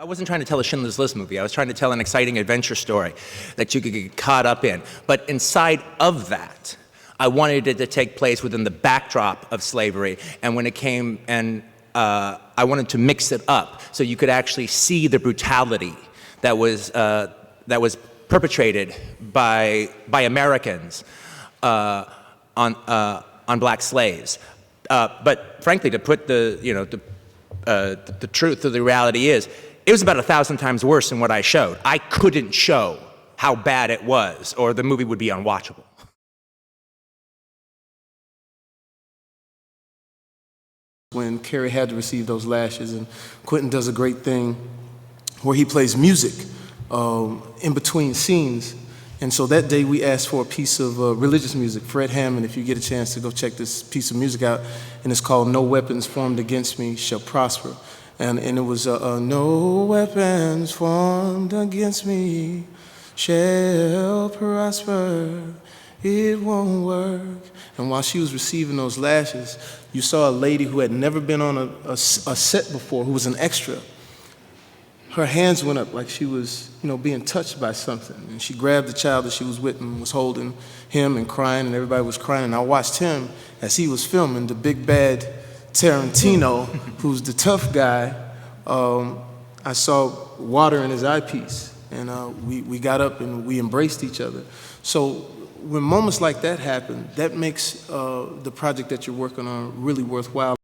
I wasn't trying to tell a Schindler's List movie. I was trying to tell an exciting adventure story that you could get caught up in. But inside of that, I wanted it to take place within the backdrop of slavery. And when it came, and I wanted to mix it up so you could actually see the brutality that was perpetrated by Americans on black slaves. But frankly, to put the truth of the reality is, it was about 1,000 times worse than what I showed. I couldn't show how bad it was, or the movie would be unwatchable. When Kerry had to receive those lashes, and Quentin does a great thing where he plays music in between scenes. And so that day we asked for a piece of religious music. Fred Hammond, if you get a chance to go check this piece of music out, and it's called No Weapons Formed Against Me Shall Prosper. And it was, no weapons formed against me shall prosper, it won't work. And while she was receiving those lashes, you saw a lady who had never been on a set before, who was an extra. Her hands went up like she was, being touched by something. And she grabbed the child that she was with and was holding him and crying, and everybody was crying. And I watched him as he was filming, the big bad Tarantino, who's the tough guy. I saw water in his eyepiece, and we got up and we embraced each other. So when moments like that happen, that makes the project that you're working on really worthwhile.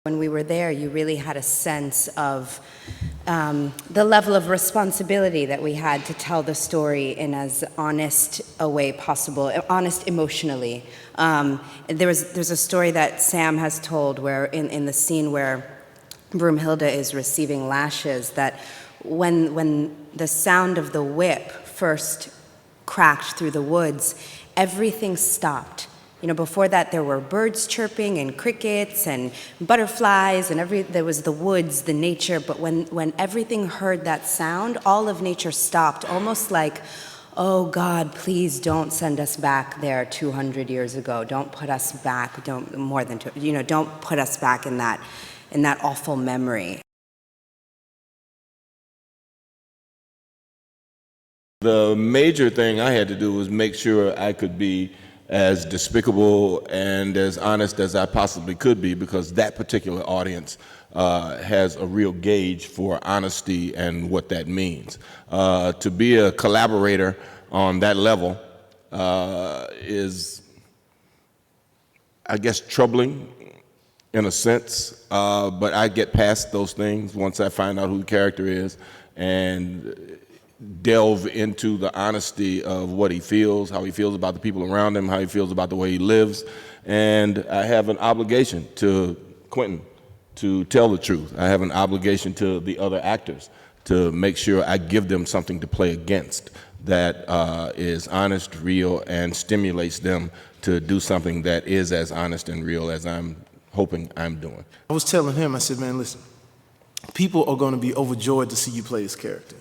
When we were there, you really had a sense of the level of responsibility that we had to tell the story in as honest a way possible, honest emotionally. There's a story that Sam has told where in the scene where Broomhilda is receiving lashes, that when the sound of the whip first cracked through the woods, everything stopped. Before that there were birds chirping and crickets and butterflies and there was the woods, the nature, but when everything heard that sound, all of nature stopped, almost like, oh God, please don't send us back there 200 years ago. Don't put us back, don't put us back in that awful memory. The major thing I had to do was make sure I could be as despicable and as honest as I possibly could be, because that particular audience has a real gauge for honesty and what that means. To be a collaborator on that level is, I guess, troubling in a sense, but I get past those things once I find out who the character is and delve into the honesty of what he feels, how he feels about the people around him, how he feels about the way he lives. And I have an obligation to Quentin to tell the truth. I have an obligation to the other actors to make sure I give them something to play against that is honest, real, and stimulates them to do something that is as honest and real as I'm hoping I'm doing. I was telling him, I said, man, listen, people are going to be overjoyed to see you play this character.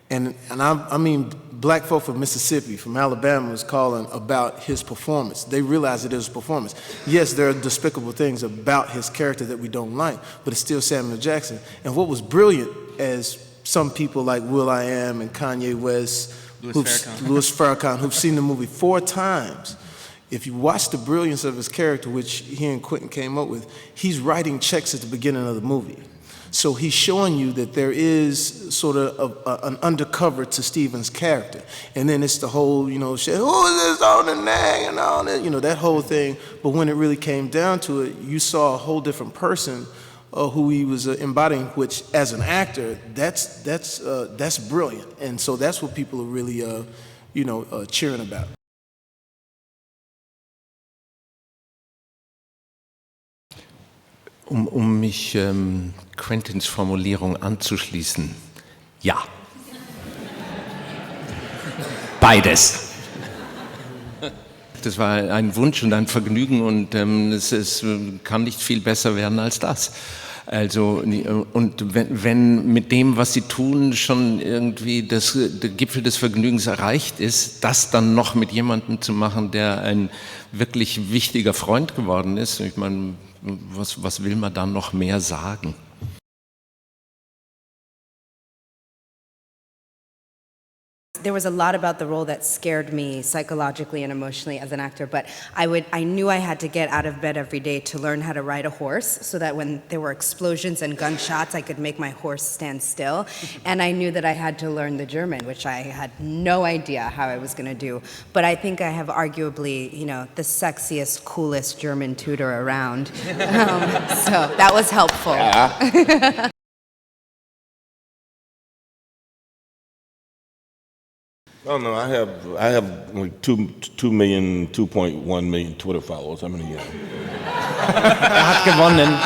And I mean, black folk from Mississippi, from Alabama, was calling about his performance. They realized it was a performance. Yes, there are despicable things about his character that we don't like, but it's still Samuel Jackson. And what was brilliant, as some people like will.i.am and Kanye West, Louis Farrakhan, who've seen the movie 4 times, if you watch the brilliance of his character, which he and Quentin came up with, he's writing checks at the beginning of the movie. So he's showing you that there is sort of an undercover to Stephen's character. And then it's the whole, shit, who is this on the nag and all that, that whole thing. But when it really came down to it, you saw a whole different person who he was embodying, which as an actor, that's brilliant. And so that's what people are really, cheering about. Um mich Quentins Formulierung anzuschließen, ja. Beides. Das war ein Wunsch und ein Vergnügen und es kann nicht viel besser werden als das. Also, und wenn mit dem, was sie tun, schon irgendwie der Gipfel des Vergnügens erreicht ist, das dann noch mit jemandem zu machen, der ein wirklich wichtiger Freund geworden ist, ich meine, was will man dann noch mehr sagen? There was a lot about the role that scared me psychologically and emotionally as an actor, but I knew I had to get out of bed every day to learn how to ride a horse so that when there were explosions and gunshots, I could make my horse stand still. And I knew that I had to learn the German, which I had no idea how I was going to do. But I think I have arguably, the sexiest, coolest German tutor around. So that was helpful. Yeah. Oh no, I have like 2.1 million Twitter followers. How many you have? Er hat gewonnen.